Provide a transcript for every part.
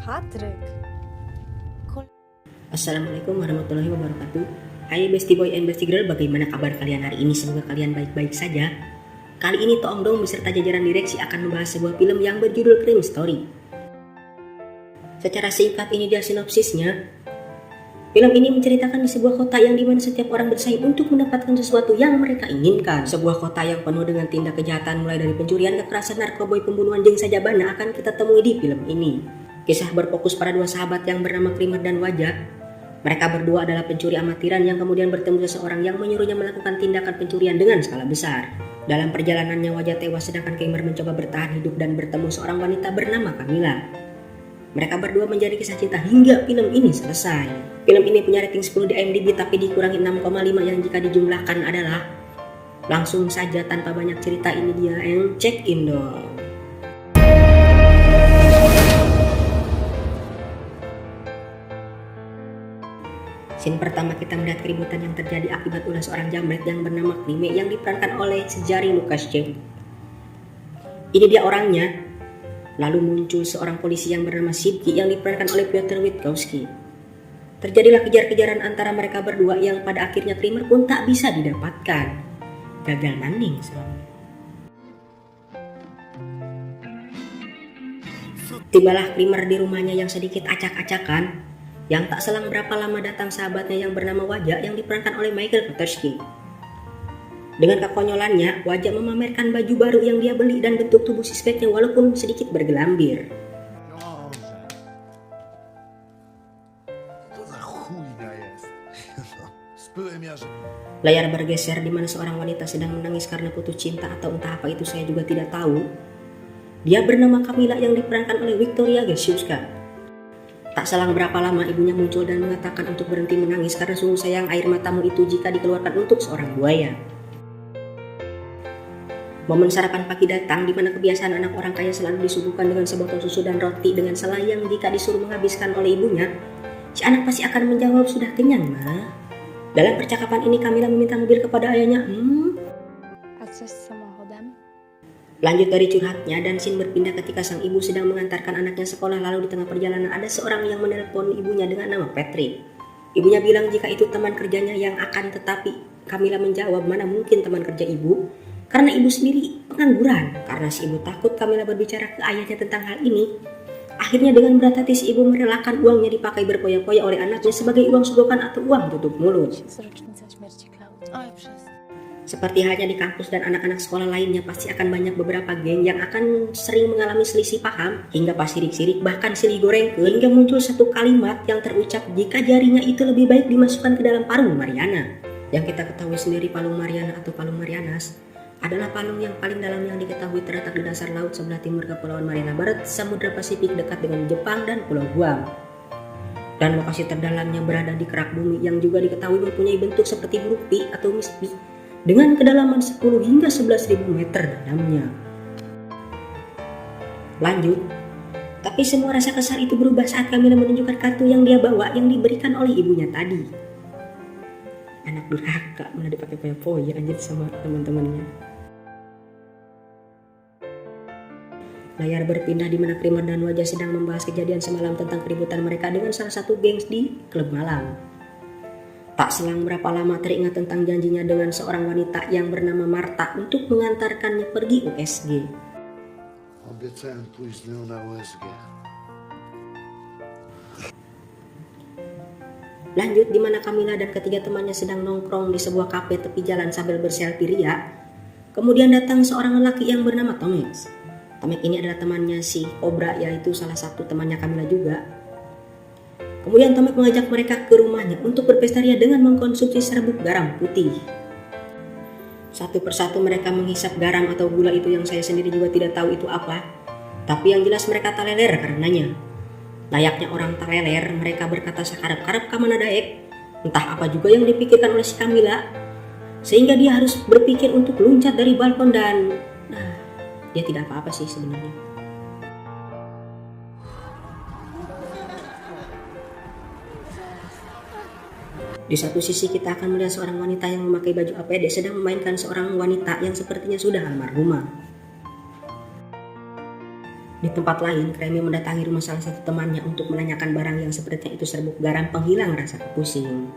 Patrick. Assalamualaikum warahmatullahi wabarakatuh. Hai Bestie Boy and Bestie Girl, bagaimana kabar kalian hari ini? Semoga kalian baik-baik saja. Kali ini Toong Dong beserta jajaran direksi akan membahas sebuah film yang berjudul Crime Story. Secara singkat ini dia sinopsisnya. Film ini menceritakan di sebuah kota yang dimana setiap orang bersaing untuk mendapatkan sesuatu yang mereka inginkan. Sebuah kota yang penuh dengan tindak kejahatan mulai dari pencurian, kekerasan, narkoboy, pembunuhan, jeng saja bana akan kita temui di film ini. Kisah berfokus pada dua sahabat yang bernama Krimer dan Wajah. Mereka berdua adalah pencuri amatiran yang kemudian bertemu seseorang yang menyuruhnya melakukan tindakan pencurian dengan skala besar. Dalam perjalanannya Wajah tewas sedangkan Krimer mencoba bertahan hidup dan bertemu seorang wanita bernama Camilla. Mereka berdua menjadi kisah cinta hingga film ini selesai. Film ini punya rating 10 di IMDb tapi dikurangi 6,5 yang jika dijumlahkan adalah langsung saja tanpa banyak cerita ini dia yang check in dong. Scene pertama kita melihat keributan yang terjadi akibat ulah seorang jambret yang bernama Klime yang diperankan oleh Sejari Lukashenko. Ini dia orangnya. Lalu muncul seorang polisi yang bernama Sibki yang diperankan oleh Piotr Witkowski. Terjadilah kejar-kejaran antara mereka berdua yang pada akhirnya Krimer pun tak bisa didapatkan. Gagal nanding suaminya. Tibalah Krimer di rumahnya yang sedikit acak-acakan. Yang tak selang berapa lama datang sahabatnya yang bernama Wajah yang diperankan oleh Michael Petersky. Dengan kekonyolannya, Wajah memamerkan baju baru yang dia beli dan bentuk tubuh suspeknya walaupun sedikit bergelambir. Layar bergeser di mana seorang wanita sedang menangis karena putus cinta atau entah apa itu saya juga tidak tahu. Dia bernama Camilla yang diperankan oleh Victoria Gasiewska. Tak selang berapa lama ibunya muncul dan mengatakan untuk berhenti menangis karena sungguh sayang air matamu itu jika dikeluarkan untuk seorang buaya. Momen sarapan pagi datang di mana kebiasaan anak orang kaya selalu disuguhkan dengan sebotol susu dan roti dengan selayang jika disuruh menghabiskan oleh ibunya. Si anak pasti akan menjawab sudah kenyang ma. Dalam percakapan ini Camilla meminta mobil kepada ayahnya. Lanjut dari curhatnya dan scene berpindah ketika sang ibu sedang mengantarkan anaknya sekolah lalu di tengah perjalanan ada seorang yang menelpon ibunya dengan nama Patrick. Ibunya bilang jika itu teman kerjanya yang akan tetapi Camilla menjawab mana mungkin teman kerja ibu karena ibu sendiri pengangguran. Karena si ibu takut Camilla berbicara ke ayahnya tentang hal ini. Akhirnya dengan berat hati si ibu merelakan uangnya dipakai berpoya-poya oleh anaknya sebagai uang sogokan atau uang tutup mulut. Seperti halnya di kampus dan anak-anak sekolah lainnya pasti akan banyak beberapa geng yang akan sering mengalami selisih paham hingga pas sirik-sirik bahkan silih goreng hingga muncul satu kalimat yang terucap jika jarinya itu lebih baik dimasukkan ke dalam palung Mariana. Yang kita ketahui sendiri palung Mariana atau palung Marianas adalah palung yang paling dalam yang diketahui terletak di dasar laut sebelah timur Kepulauan Mariana Barat, Samudra Pasifik dekat dengan Jepang dan Pulau Guam. Dan lokasi terdalamnya berada di kerak bumi yang juga diketahui mempunyai bentuk seperti huruf P atau Miss P dengan kedalaman 10 hingga 11.000 meter dalamnya. Lanjut, tapi semua rasa kesal itu berubah saat Camilla menunjukkan kartu yang dia bawa yang diberikan oleh ibunya tadi. Anak durhaka malah dipakai poya-poya anjir sama teman-temannya. Layar berpindah di mana Krimer dan Wajah sedang membahas kejadian semalam tentang keributan mereka dengan salah satu gengs di klub malam. Tak selang berapa lama teringat tentang janjinya dengan seorang wanita yang bernama Marta untuk mengantarkannya pergi USG. Lanjut di mana Camilla dan ketiga temannya sedang nongkrong di sebuah kafe tepi jalan sambil berselfie ria. Kemudian datang seorang lelaki yang bernama Tomek. Tomek ini adalah temannya si Cobra, yaitu salah satu temannya Camilla juga. Kemudian Tomek mengajak mereka ke rumahnya untuk berpesta ria dengan mengkonsumsi serbuk garam putih. Satu persatu mereka menghisap garam atau gula itu yang saya sendiri juga tidak tahu itu apa. Tapi yang jelas mereka taleler karenanya. Layaknya orang taleler, mereka berkata sakarap-karap kamana daek. Entah apa juga yang dipikirkan oleh si Camilla, sehingga dia harus berpikir untuk loncat dari balkon dan dia tidak apa-apa sih sebenarnya. Di satu sisi kita akan melihat seorang wanita yang memakai baju APD sedang memainkan seorang wanita yang sepertinya sudah almarhumah. Di tempat lain, Kremi mendatangi rumah salah satu temannya untuk menanyakan barang yang sepertinya itu serbuk garam penghilang rasa pusing.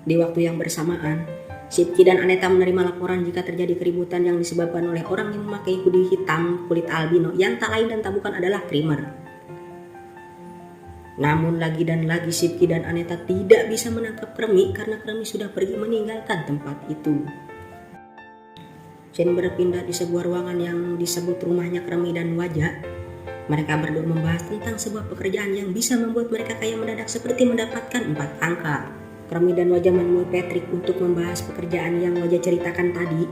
Di waktu yang bersamaan, Shipki dan Aneta menerima laporan jika terjadi keributan yang disebabkan oleh orang yang memakai hoodie hitam kulit albino yang tak lain dan tak bukan adalah Krimer. Namun lagi dan lagi Shipki dan Aneta tidak bisa menangkap Kremi karena Kremi sudah pergi meninggalkan tempat itu. Chen berpindah di sebuah ruangan yang disebut rumahnya Kremi dan Wajah. Mereka berdua membahas tentang sebuah pekerjaan yang bisa membuat mereka kaya mendadak seperti mendapatkan 4 angka. Kremi dan Wajah menemui Patrick untuk membahas pekerjaan yang Wajah ceritakan tadi.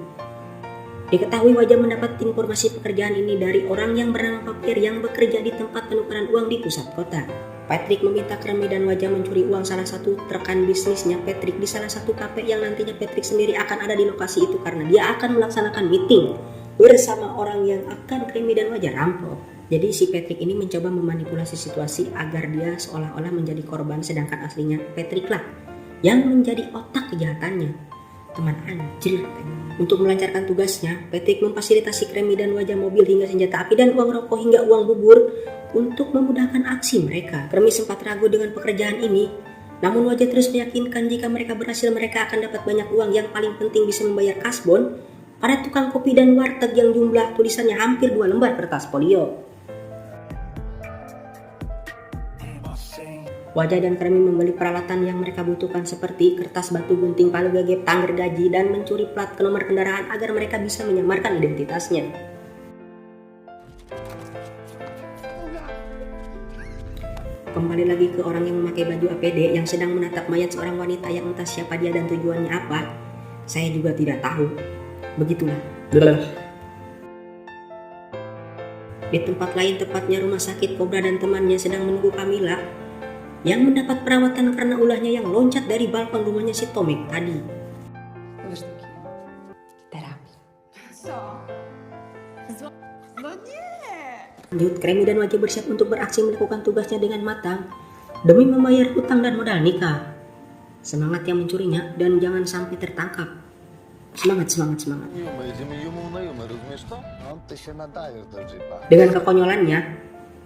Diketahui Wajah mendapat informasi pekerjaan ini dari orang yang bernama Papir yang bekerja di tempat penukaran uang di pusat kota. Patrick meminta Kremi dan Wajah mencuri uang salah satu rekan bisnisnya Patrick di salah satu kafe yang nantinya Patrick sendiri akan ada di lokasi itu karena dia akan melaksanakan meeting bersama orang yang akan Kremi dan Wajah rampok. Jadi si Patrick ini mencoba memanipulasi situasi agar dia seolah-olah menjadi korban sedangkan aslinya Patrick lah yang menjadi otak kejahatannya. Teman anjir. Untuk melancarkan tugasnya, Patrick memfasilitasi Kremi dan Wajah mobil hingga senjata api dan uang rokok hingga uang bubur untuk memudahkan aksi mereka. Kremi sempat ragu dengan pekerjaan ini, namun Wajah terus meyakinkan jika mereka berhasil mereka akan dapat banyak uang yang paling penting bisa membayar kasbon pada tukang kopi dan warteg yang jumlah tulisannya hampir 2 lembar kertas folio. Wajah dan Kremi membeli peralatan yang mereka butuhkan seperti kertas batu gunting, palu gagep, tangger gaji, dan mencuri plat ke nomor kendaraan agar mereka bisa menyamarkan identitasnya. Kembali lagi ke orang yang memakai baju APD yang sedang menatap mayat seorang wanita yang entah siapa dia dan tujuannya apa. Saya juga tidak tahu. Begitulah. Di tempat lain, tepatnya rumah sakit, Cobra dan temannya sedang menunggu Camilla yang mendapat perawatan karena ulahnya yang loncat dari balkon rumahnya si Tomek tadi. Lanjut, Kremi dan Wajah bersiap untuk beraksi melakukan tugasnya dengan matang demi membayar hutang dan modal nikah. Semangat yang mencurinya dan jangan sampai tertangkap. Semangat. Dengan kekonyolannya,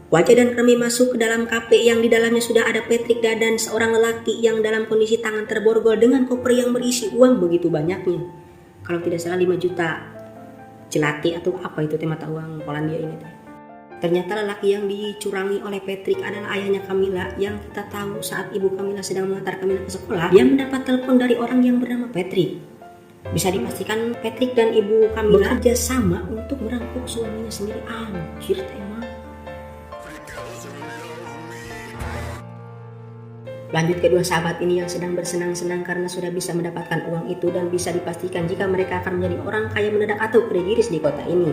Wajah dan Kremi masuk ke dalam kafe yang di dalamnya sudah ada Patrick dan seorang lelaki yang dalam kondisi tangan terborgol dengan koper yang berisi uang begitu banyaknya. Kalau tidak salah 5 juta celati atau apa itu mata uang Polandia ini. Ternyata lelaki yang dicurangi oleh Patrick adalah ayahnya Camilla yang kita tahu saat ibu Camilla sedang mengantar Camilla ke sekolah. Dia mendapat telepon dari orang yang bernama Patrick. Bisa dipastikan Patrick dan ibu Camilla bekerja sama untuk merampok suaminya sendiri. Anjir emang. Lanjut, kedua sahabat ini yang sedang bersenang-senang karena sudah bisa mendapatkan uang itu dan bisa dipastikan jika mereka akan menjadi orang kaya mendadak atau krediris di kota ini.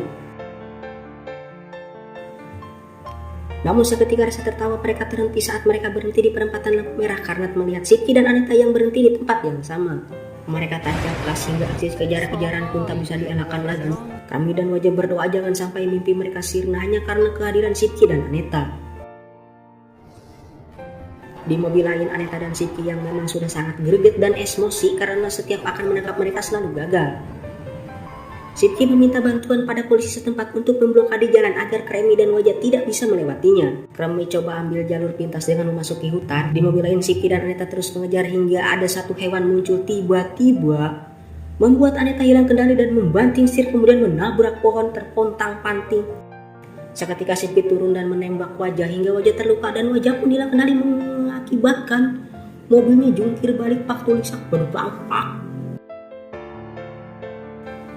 Namun seketika rasa tertawa mereka terhenti saat mereka berhenti di perempatan lampu merah karena melihat Shipki dan Aneta yang berhenti di tempat yang sama. Mereka tancap gas hingga aksi kejar-kejaran pun tak bisa dielakkan lagi. Kremi dan Wajah berdoa jangan sampai mimpi mereka sirna hanya karena kehadiran Shipki dan Aneta. Di mobil lain, Aneta dan Shipki yang memang sudah sangat greget dan emosi karena setiap akan menangkap mereka selalu gagal. Shipki meminta bantuan pada polisi setempat untuk memblokade jalan agar Kremi dan Wajah tidak bisa melewatinya. Kremi coba ambil jalur pintas dengan memasuki hutan. Di mobil lain, Shipki dan Aneta terus mengejar hingga ada satu hewan muncul tiba-tiba membuat Aneta hilang kendali dan membanting setir kemudian menabrak pohon terpontang-panting. Seketika Shipki turun dan menembak Wajah hingga Wajah terluka dan Wajah pun hilang kendali mengakibatkan mobilnya jungkir balik pak tulisak berbangpak.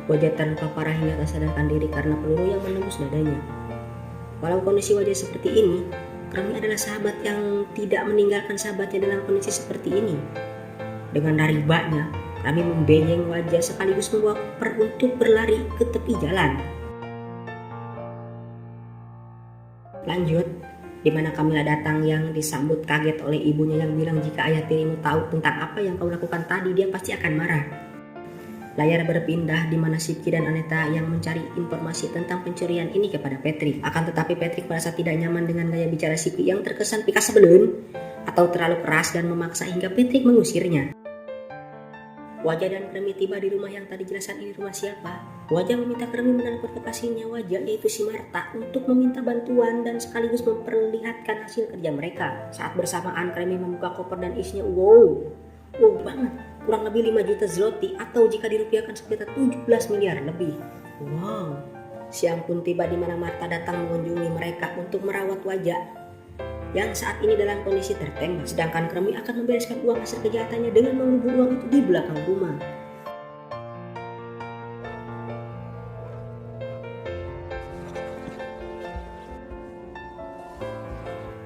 Wajah terluka parah hingga tak sadarkan diri karena peluru yang menembus dadanya. Walau kondisi Wajah seperti ini, Kremi adalah sahabat yang tidak meninggalkan sahabatnya dalam kondisi seperti ini. Dengan ribanya, Kremi membenyeng Wajah sekaligus membawa koper untuk berlari ke tepi jalan. Lanjut, di mana Camilla datang yang disambut kaget oleh ibunya yang bilang jika ayah tirimu tahu tentang apa yang kau lakukan tadi dia pasti akan marah. Layar berpindah di mana Shipki dan Aneta yang mencari informasi tentang pencurian ini kepada Patrick. Akan tetapi Patrick merasa tidak nyaman dengan gaya bicara Shipki yang terkesan pikas sebelum atau terlalu keras dan memaksa hingga Patrick mengusirnya. Wajah dan Kremi tiba di rumah yang tadi jelaskan ini rumah siapa. Wajah meminta Kremi menelpon kekasihnya Wajah, yaitu si Marta, untuk meminta bantuan dan sekaligus memperlihatkan hasil kerja mereka. Saat bersamaan Kremi membuka koper dan isinya wow banget, kurang lebih 5 juta zloty atau jika dirupiahkan sekitar 17 miliar lebih. Wow. Siang pun tiba di mana Marta datang mengunjungi mereka untuk merawat Wajah yang saat ini dalam kondisi tertembak, sedangkan Kremi akan membereskan uang hasil kejahatannya dengan mengubur uang itu di belakang rumah.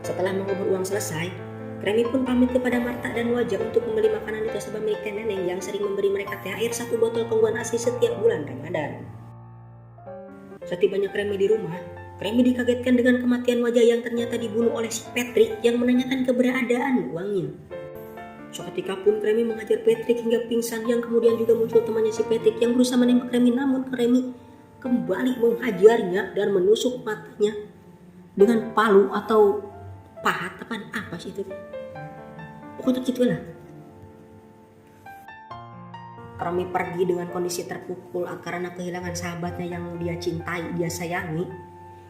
Setelah mengubur uang selesai, Kremi pun pamit kepada Marta dan Wajah untuk membeli makanan di toko milik nenek yang sering memberi mereka THR 1 botol kongguan asli setiap bulan Ramadan. Setibanya Kremi di rumah, Kremi dikagetkan dengan kematian Wajah yang ternyata dibunuh oleh si Patrick yang menanyakan keberadaan uangnya. Seketika pun Kremi menghajar Patrick hingga pingsan, yang kemudian juga muncul temannya si Patrick yang berusaha menembak Kremi, namun Kremi kembali menghajarnya dan menusuk matanya dengan palu atau pahat apa sih itu? Pokoknya gitulah. Kremi pergi dengan kondisi terpukul karena kehilangan sahabatnya yang dia cintai, dia sayangi,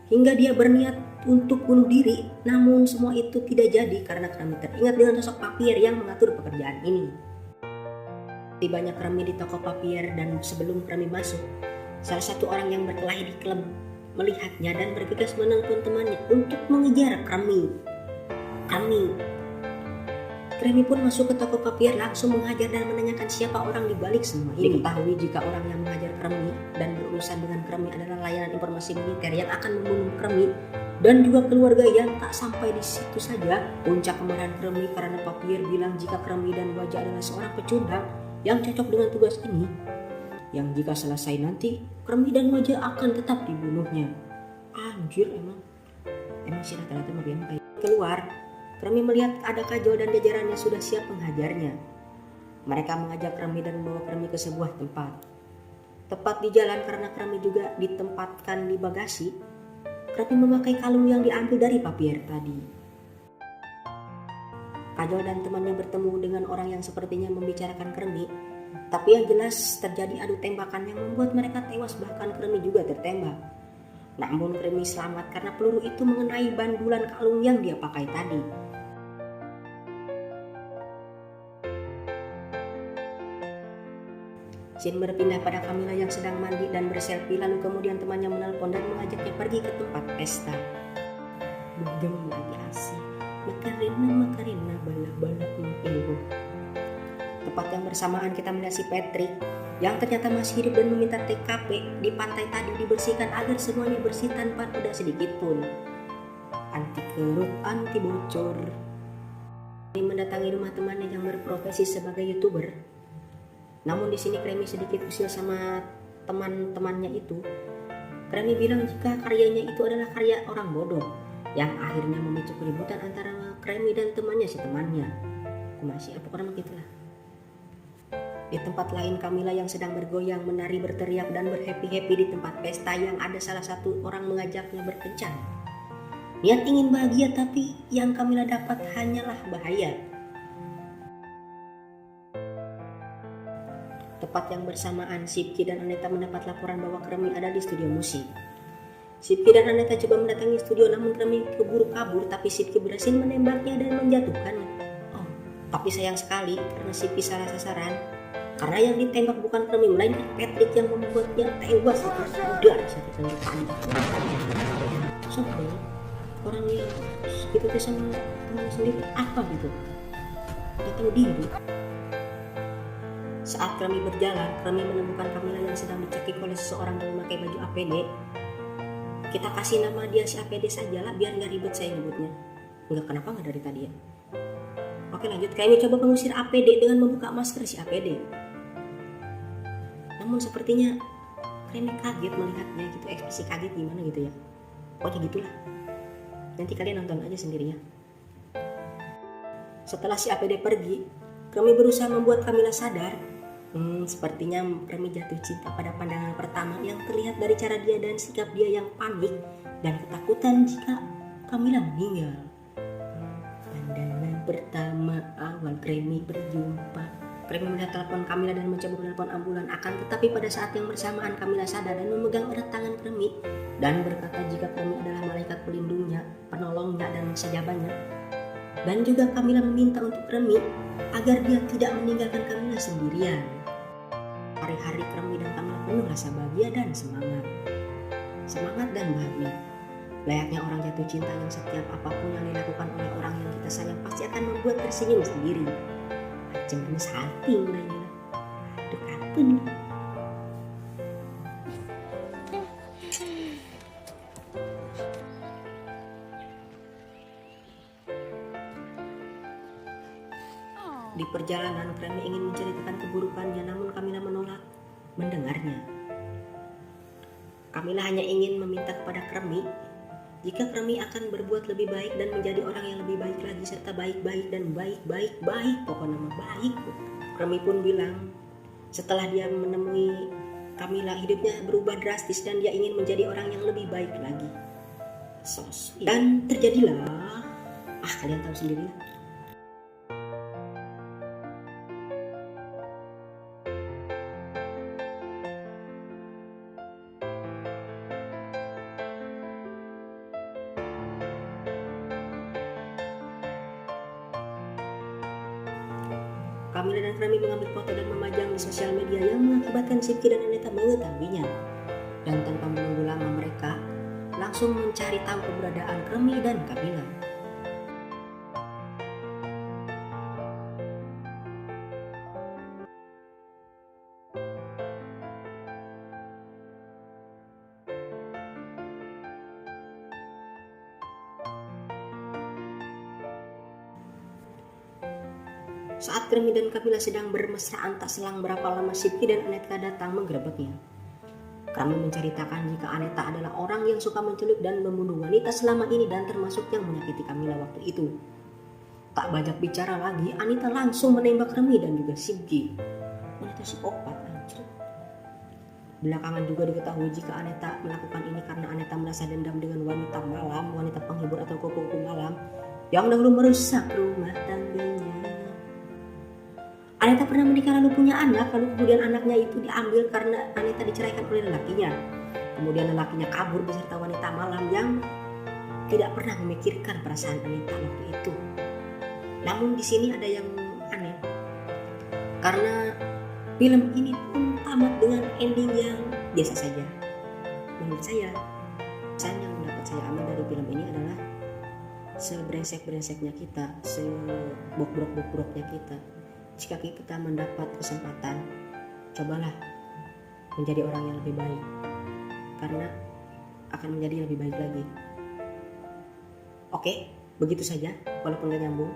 hingga dia berniat untuk bunuh diri. Namun semua itu tidak jadi karena Kremi teringat dengan sosok Papier yang mengatur pekerjaan ini. Tibanya Kremi di toko Papier dan sebelum Kremi masuk, salah satu orang yang berkelahi di klub melihatnya dan bergegas menelpon temannya untuk mengejar Kremi. Kremi pun masuk ke toko Papier, langsung menghajar dan menanyakan siapa orang di balik semua ini. Diketahui jika orang yang menghajar Kremi dan berurusan dengan Kremi adalah layanan informasi militer yang akan membunuh Kremi dan juga keluarga yang tak sampai di situ saja. Puncak kemarahan Kremi karena Papier bilang jika Kremi dan Wajah adalah seorang pecundang yang cocok dengan tugas ini, yang jika selesai nanti Kremi dan Wajah akan tetap dibunuhnya. Anjir, emang sih rata-rata bagian kayak keluar. Kremi melihat ada Kajol dan jajarannya sudah siap menghajarnya. Mereka mengajak Kremi dan membawa Kremi ke sebuah tempat. Tepat di jalan karena Kremi juga ditempatkan di bagasi, Kremi memakai kalung yang diambil dari Papier tadi. Kajol dan temannya bertemu dengan orang yang sepertinya membicarakan Kremi, tapi yang jelas terjadi adu tembakan yang membuat mereka tewas, bahkan Kremi juga tertembak. Namun Kremi selamat karena peluru itu mengenai bandulan kalung yang dia pakai tadi. Scene berpindah pada Camilla yang sedang mandi dan berselfie, lalu kemudian temannya menelpon dan mengajaknya pergi ke tempat pesta. Bugem lagi asik, Makarena bala-bala ibu. Tepat yang bersamaan kita melihat si Patrick yang ternyata masih hidup dan meminta TKP di pantai tadi dibersihkan agar semuanya bersih tanpa ada sedikit pun. Anti kerut, anti bocor. Kremi mendatangi rumah temannya yang berprofesi sebagai YouTuber. Namun di sini Kremi sedikit usil sama teman-temannya itu. Kremi bilang jika karyanya itu adalah karya orang bodoh, yang akhirnya memicu keributan antara Kremi dan temannya si temannya. Masih apa kurang begitulah. Di tempat lain Camilla yang sedang bergoyang, menari, berteriak dan berhappy-happy di tempat pesta yang ada salah satu orang mengajaknya berkencan. Niat ingin bahagia tapi yang Camilla dapat hanyalah bahaya. Tepat yang bersamaan, Sipki dan Aneta mendapat laporan bahwa Kremi ada di studio musik. Sipki dan Aneta coba mendatangi studio, namun Kremi keburu kabur, tapi Sipki berhasil menembaknya dan menjatuhkannya. Tapi sayang sekali karena Sipki salah sasaran, karena yang ditembak bukan Kremi melainkan Patrick yang membuatnya tewas di udara satu tembakan. Sampai orang yang gitu sama teman sendiri apa gitu, nggak tahu diri. Saat Kremi berjalan, Kremi menemukan Camilla yang sedang dicekik oleh seseorang yang memakai baju APD. Kita kasih nama dia si APD saja lah, biar nggak ribet saya nyebutnya. Enggak, kenapa nggak dari tadi ya? Oke lanjut, Kremi coba mengusir APD dengan membuka masker si APD. Namun sepertinya Kremi kaget melihatnya gitu, ekspresi kaget gimana gitu ya. Pokoknya gitulah. Nanti kalian nonton aja sendiri ya. Setelah si APD pergi, Kremi berusaha membuat Camilla sadar. Sepertinya Kremi jatuh cinta pada pandangan pertama yang terlihat dari cara dia dan sikap dia yang panik dan ketakutan jika Camilla meninggal. Pandangan pertama awal Kremi berjumpa, Kremi melihat telepon Kamila dan mencoba menelpon ambulan. Akan tetapi pada saat yang bersamaan Kamila sadar dan memegang erat tangan Kremi dan berkata jika Kremi adalah malaikat pelindungnya, penolongnya dan sejabannya. Dan juga Kamila meminta untuk Kremi agar dia tidak meninggalkan Kamila sendirian. Hari-hari Kremi dan Kamila penuh rasa bahagia dan semangat. Semangat dan bahagia. Layaknya orang jatuh cinta yang setiap apapun yang dilakukan oleh orang yang kita sayang pasti akan membuat tersenyum sendiri. Cemas hati mulainya. Aduh kapan? Di perjalanan Kremi ingin menceritakan keburukannya, namun Kamila menolak mendengarnya. Kamila hanya ingin meminta kepada Kremi jika Kremi akan berbuat lebih baik dan menjadi orang yang lebih baik lagi serta baik-baik dan baik, pokoknya nama baik. Kremi pun bilang setelah dia menemui Kamila hidupnya berubah drastis dan dia ingin menjadi orang yang lebih baik lagi. So sweet. Dan terjadilah, kalian tahu sendiri lah. Kamila dan Kremi mengambil foto dan memajang di sosial media yang mengakibatkan Sipki dan Aneta mengetahuinya. Dan tanpa menunggu lama mereka langsung mencari tahu keberadaan Kremi dan Kamila. Saat Kremi dan Kamila sedang bermesraan, tak selang berapa lama Sipki dan Aneta datang menggerebeknya. Kremi menceritakan jika Aneta adalah orang yang suka menculik dan membunuh wanita selama ini dan termasuk yang menyakiti Kamila waktu itu. Tak banyak bicara lagi, Aneta langsung menembak Kremi dan juga Sipki. Aneta psikopat anjir. Belakangan juga diketahui jika Aneta melakukan ini karena Aneta merasa dendam dengan wanita malam, wanita penghibur atau kupu-kupu malam yang dahulu merusak rumah tangganya. Aneta pernah menikah lalu punya anak, lalu kemudian anaknya itu diambil karena Aneta diceraikan oleh lelakinya. Kemudian lelakinya kabur beserta wanita malam yang tidak pernah memikirkan perasaan Aneta waktu itu. Namun di sini ada yang aneh, karena film ini pun tamat dengan ending yang biasa saja. Menurut saya, pesan yang mendapat saya ambil dari film ini adalah sebrengsek-brengseknya kita, sebobrok-bobroknya kita. Jika kita mendapat kesempatan, cobalah menjadi orang yang lebih baik, karena akan menjadi lebih baik lagi. Oke, begitu saja, walaupun gak nyambung.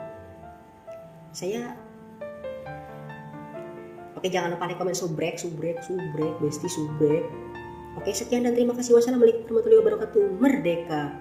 Oke, jangan lupa like, komen, subrek, besti subrek. Oke, sekian dan terima kasih. Wassalamualaikum warahmatullahi wabarakatuh. Merdeka.